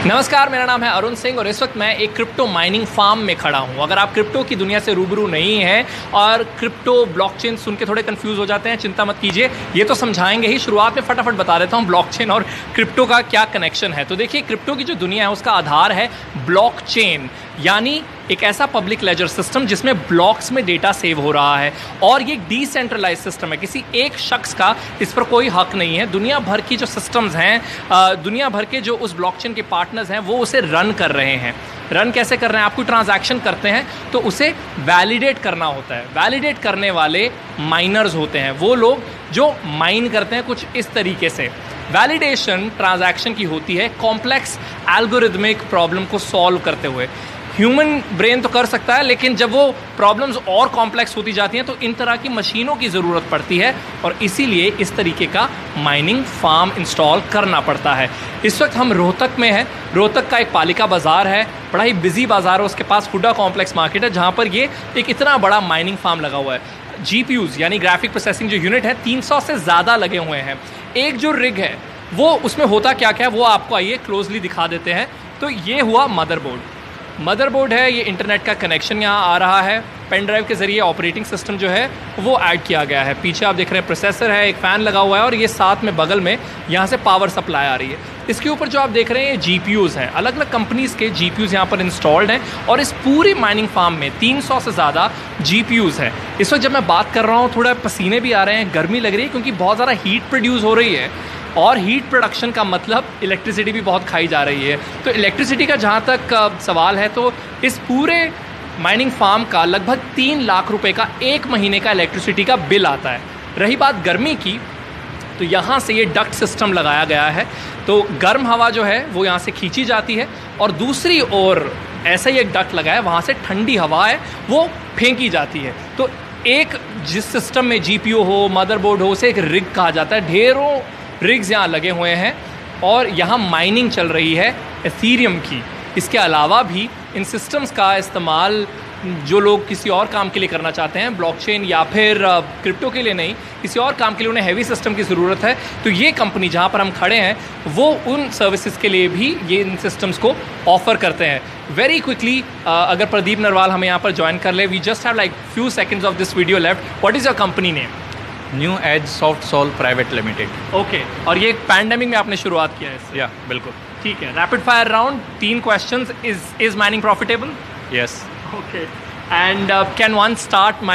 नमस्कार, मेरा नाम है अरुण सिंह और इस वक्त मैं एक क्रिप्टो माइनिंग फार्म में खड़ा हूं। अगर आप क्रिप्टो की दुनिया से रूबरू नहीं हैं और क्रिप्टो ब्लॉकचेन सुन के थोड़े कंफ्यूज हो जाते हैं, चिंता मत कीजिए, ये तो समझाएंगे ही। शुरुआत में फटाफट बता देता हूं ब्लॉकचेन और क्रिप्टो का क्या कनेक्शन है। तो देखिए, क्रिप्टो की जो दुनिया है उसका आधार है ब्लॉकचेन, यानी एक ऐसा पब्लिक लेजर सिस्टम जिसमें ब्लॉक्स में डेटा सेव हो रहा है और ये एक डिसेंट्रलाइज सिस्टम है। किसी एक शख्स का इस पर कोई हक नहीं है। दुनिया भर की जो सिस्टम्स हैं, दुनिया भर के जो उस ब्लॉकचेन के पार्टनर्स हैं वो उसे रन कर रहे हैं। रन कैसे कर रहे हैं? आप कोई ट्रांजैक्शन करते हैं तो उसे वैलिडेट करना होता है। वैलिडेट करने वाले माइनर्स होते हैं, वो लोग जो माइन करते हैं कुछ इस तरीके से। वैलिडेशन ट्रांजैक्शन की होती है कॉम्प्लेक्स एल्गोरिथमिक प्रॉब्लम को सॉल्व करते हुए। ह्यूमन ब्रेन तो कर सकता है, लेकिन जब वो प्रॉब्लम्स और कॉम्प्लेक्स होती जाती हैं तो इन तरह की मशीनों की ज़रूरत पड़ती है और इसीलिए इस तरीके का माइनिंग फार्म इंस्टॉल करना पड़ता है। इस वक्त हम रोहतक में हैं। रोहतक का एक पालिका बाज़ार है, बड़ा ही बिजी बाज़ार है। उसके पास हुडा कॉम्प्लेक्स मार्केट है जहाँ पर ये एक इतना बड़ा माइनिंग फार्म लगा हुआ है। GPUs यानी ग्राफिक प्रोसेसिंग जो यूनिट है 300 से ज़्यादा लगे हुए हैं। एक जो रिग है वो उसमें होता क्या क्या है वो आपको आइए क्लोजली दिखा देते हैं। तो ये हुआ मदरबोर्ड है, ये इंटरनेट का कनेक्शन यहाँ आ रहा है। पेन ड्राइव के ज़रिए ऑपरेटिंग सिस्टम जो है वो ऐड किया गया है। पीछे आप देख रहे हैं प्रोसेसर है, एक फ़ैन लगा हुआ है और ये साथ में बगल में यहाँ से पावर सप्लाई आ रही है। इसके ऊपर जो आप देख रहे हैं ये GPUs हैं, अलग अलग कंपनीज़ के GPUs यहाँ पर इंस्टॉल्ड हैं और इस पूरी माइनिंग फार्म में 300 से ज़्यादा GPUs हैं। इस वक्त जब मैं बात कर रहा हूँ थोड़ा पसीने भी आ रहे हैं, गर्मी लग रही है क्योंकि बहुत ज़्यादा हीट प्रोड्यूस हो रही है और हीट प्रोडक्शन का मतलब इलेक्ट्रिसिटी भी बहुत खाई जा रही है। तो इलेक्ट्रिसिटी का जहाँ तक सवाल है तो इस पूरे माइनिंग फार्म का लगभग 3 लाख रुपए का एक महीने का इलेक्ट्रिसिटी का बिल आता है। रही बात गर्मी की, तो यहाँ से ये डक्ट सिस्टम लगाया गया है, तो गर्म हवा जो है वो यहाँ से खींची जाती है और दूसरी ओर ऐसा ही एक डक्ट लगा है, वहाँ से ठंडी हवा है वो फेंकी जाती है। तो एक जिस सिस्टम में GPU हो, मदरबोर्ड हो, उसे एक रिग कहा जाता है। ढेरों रिग्स यहाँ लगे हुए हैं और यहाँ माइनिंग चल रही है एथीरियम की। इसके अलावा भी इन सिस्टम्स का इस्तेमाल जो लोग किसी और काम के लिए करना चाहते हैं, ब्लॉकचेन या फिर क्रिप्टो के लिए नहीं, किसी और काम के लिए उन्हें हैवी सिस्टम की ज़रूरत है, तो ये कंपनी जहाँ पर हम खड़े हैं वो उन सर्विसेज के लिए भी ये इन सिस्टम्स को ऑफ़र करते हैं। वेरी क्विकली अगर प्रदीप नरवाल हमें यहाँ पर ज्वाइन कर ले, we just have like few seconds of this video left. What is your company name? New Age Soft Soul Private Limited. Okay, और ये पैंडेमिक में आपने शुरुआत किया है इससे? या बिल्कुल। ठीक है, rapid fire round, 3 questions. Is mining profitable? Yes. Okay, and can one start